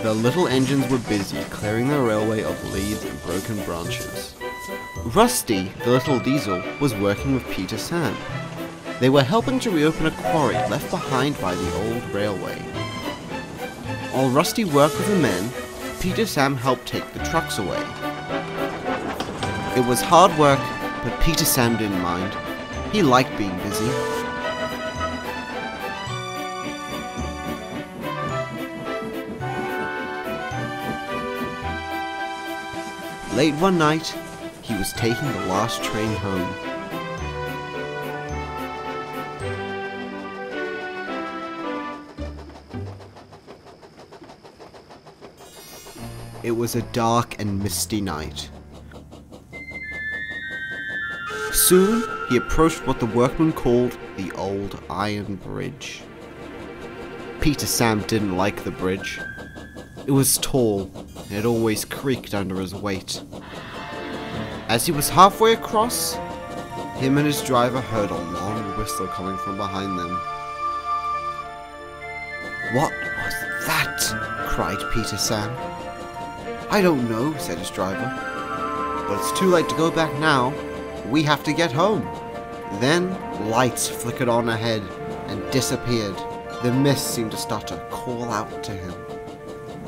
The little engines were busy clearing the railway of leaves and broken branches. Rusty, the little diesel, was working with Peter Sam. They were helping to reopen a quarry left behind by the old railway. While Rusty worked with the men, Peter Sam helped take the trucks away. It was hard work, but Peter Sam didn't mind. He liked being busy. Late one night, he was taking the last train home. It was a dark and misty night. Soon, he approached what the workmen called the Old Iron Bridge. Peter Sam didn't like the bridge. It was tall, and it always creaked under his weight. As he was halfway across, him and his driver heard a long whistle coming from behind them. "What was that?" cried Peter Sam. "I don't know," said his driver. "But it's too late to go back now. We have to get home." Then lights flickered on ahead and disappeared. The mist seemed to start to call out to him.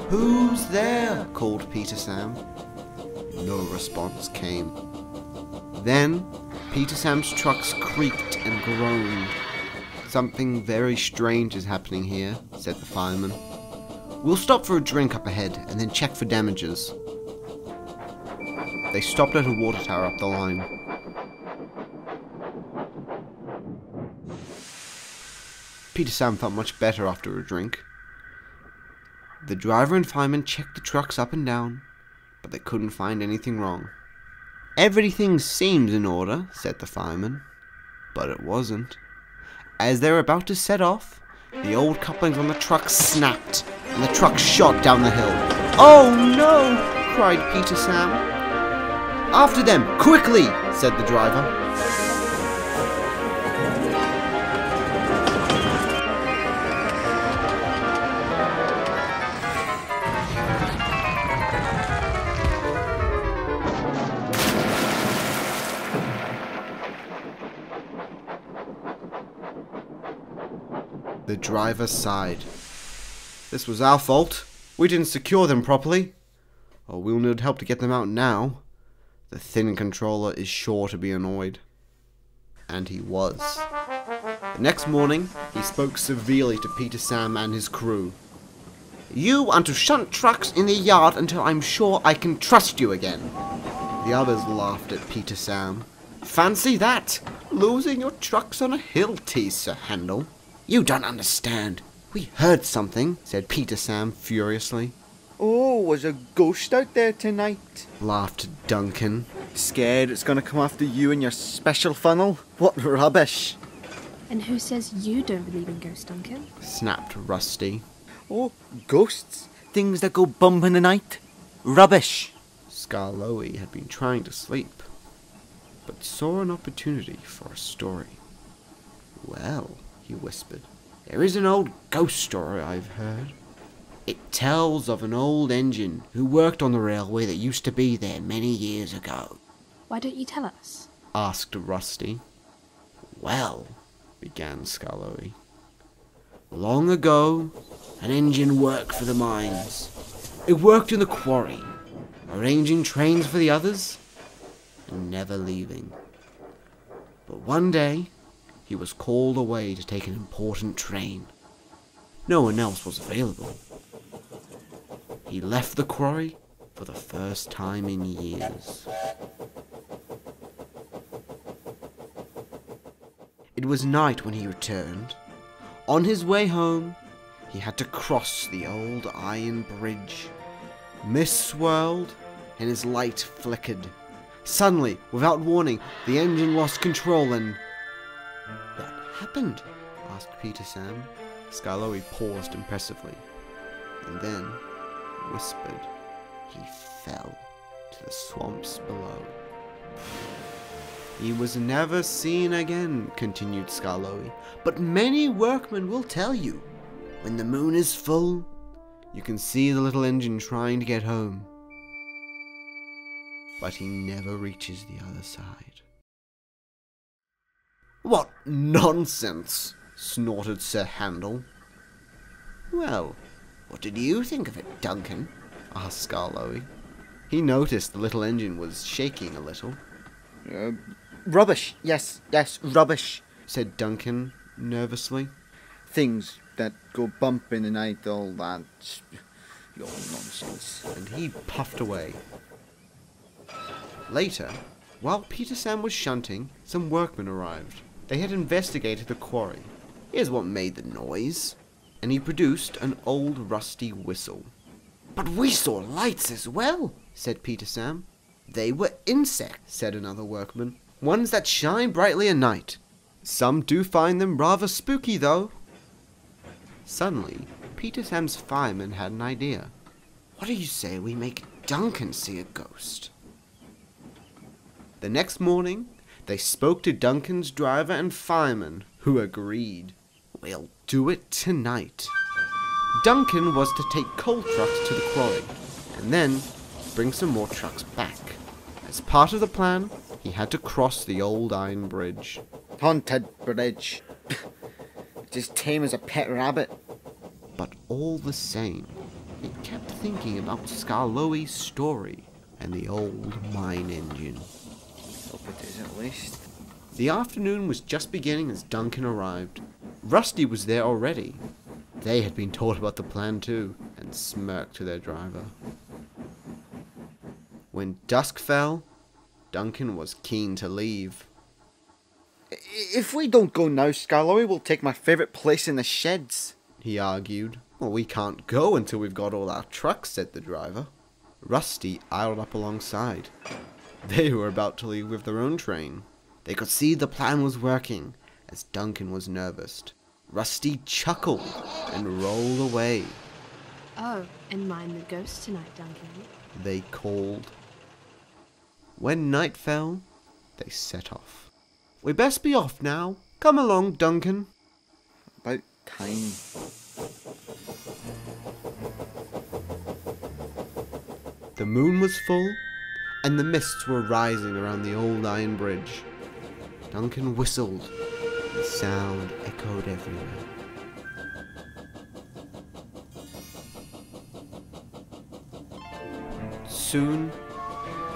"Who's there?" called Peter Sam. No response came. Then Peter Sam's trucks creaked and groaned. "Something very strange is happening here," said the fireman. "We'll stop for a drink up ahead and then check for damages." They stopped at a water tower up the line. Peter Sam felt much better after a drink. The driver and fireman checked the trucks up and down, but they couldn't find anything wrong. "Everything seems in order," said the fireman, but it wasn't. As they were about to set off, the old couplings on the truck snapped, and the truck shot down the hill. "Oh no!" cried Peter Sam. "After them, quickly!" said the driver. The driver sighed. "This was our fault. We didn't secure them properly. Oh, we'll need help to get them out now. The thin controller is sure to be annoyed." And he was. The next morning, he spoke severely to Peter Sam and his crew. "You are to shunt trucks in the yard until I'm sure I can trust you again." The others laughed at Peter Sam. "Fancy that! Losing your trucks on a hill, tease Sir Handel. You don't understand. We heard something," said Peter Sam furiously. "Oh, was a ghost out there tonight?" laughed Duncan. "Scared it's gonna come after you and your special funnel? What rubbish!" And who says you don't believe in ghosts, Duncan? snapped Rusty. "Oh, ghosts? Things that go bump in the night? Rubbish!" Skarloey had been trying to sleep, but saw an opportunity for a story. "Well," he whispered, "there is an old ghost story I've heard. It tells of an old engine who worked on the railway that used to be there many years ago." Why don't you tell us? asked Rusty. "Well," began Skarloey, "long ago, an engine worked for the mines. It worked in the quarry, arranging trains for the others, and never leaving. But one day, he was called away to take an important train. No one else was available. He left the quarry for the first time in years. It was night when he returned. On his way home, he had to cross the old iron bridge. Mist swirled, and his light flickered. Suddenly, without warning, the engine lost control and... "What happened?" asked Peter Sam. Skarloey paused impressively, and then whispered, "He fell to the swamps below." "He was never seen again," continued Skarloey, "but many workmen will tell you, when the moon is full, You can see the little engine trying to get home, but he never reaches the other side. "What nonsense!" snorted Sir Handel. "Well, what did you think of it, Duncan?" asked Skarloey. He noticed the little engine was shaking a little. Rubbish. Yes, rubbish," said Duncan nervously. "Things that go bump in the night, all that. Your nonsense." And he puffed away. Later, while Peter Sam was shunting, some workmen arrived. They had investigated the quarry. Here's what made the noise. And he produced an old rusty whistle. "But we saw lights as well," said Peter Sam. "They were insects," said another workman. "Ones that shine brightly at night. Some do find them rather spooky, though." Suddenly, Peter Sam's fireman had an idea. "What do you say we make Duncan see a ghost?" The next morning, they spoke to Duncan's driver and fireman, who agreed. "We'll do it tonight." Duncan was to take coal trucks to the quarry, and then bring some more trucks back. As part of the plan, he had to cross the old iron bridge. Haunted bridge. It's as tame as a pet rabbit. But all the same, he kept thinking about Skarloey's story and the old mine engine. Hope it is at least. The afternoon was just beginning as Duncan arrived. Rusty was there already. They had been told about the plan too, and smirked to their driver. When dusk fell, Duncan was keen to leave. "If we don't go now, Skarloey will take my favourite place in the sheds," he argued. "Well, we can't go until we've got all our trucks," said the driver. Rusty idled up alongside. They were about to leave with their own train. They could see the plan was working, as Duncan was nervous. Rusty chuckled and rolled away. Oh, and mind the ghost tonight, Duncan. They called. When night fell, they set off. "We best be off now. Come along, Duncan." About time. The moon was full, and the mists were rising around the old iron bridge. Duncan whistled, and the sound echoed everywhere. Soon,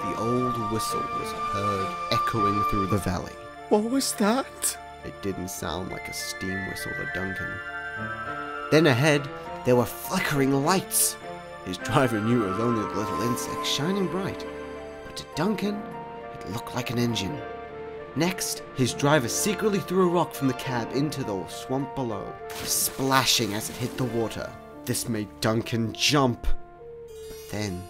the old whistle was heard echoing through the valley. What was that? It didn't sound like a steam whistle to Duncan. Then ahead, there were flickering lights. His driver knew it was only the little insect shining bright, but to Duncan, it looked like an engine. Next, his driver secretly threw a rock from the cab into the swamp below, splashing as it hit the water. This made Duncan jump. But then,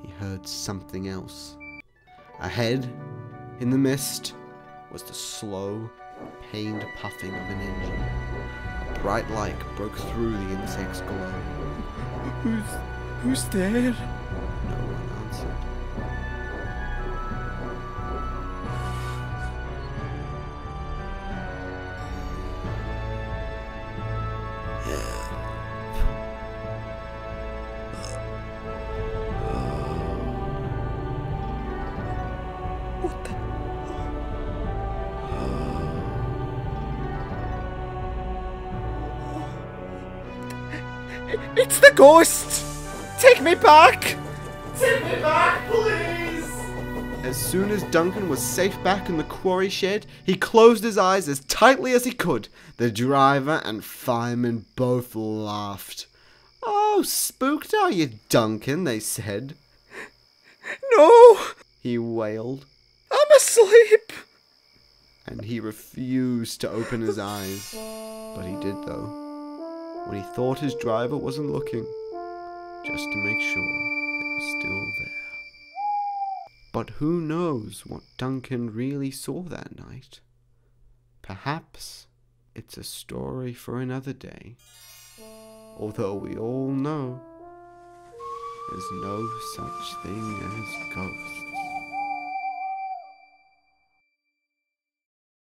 he heard something else. Ahead, in the mist, was the slow, pained puffing of an engine. A bright light broke through the insect's glow. Who's there? No one answered. What the? It's the ghost! Take me back! Take me back, please! As soon as Duncan was safe back in the quarry shed, he closed his eyes as tightly as he could. The driver and fireman both laughed. "Oh, spooked are you, Duncan?" they said. No! He wailed, I'm asleep! and he refused to open his eyes. But he did, though, when he thought his driver wasn't looking, just to make sure it was still there. But who knows what Duncan really saw that night? Perhaps it's a story for another day. Although we all know there's no such thing as ghosts.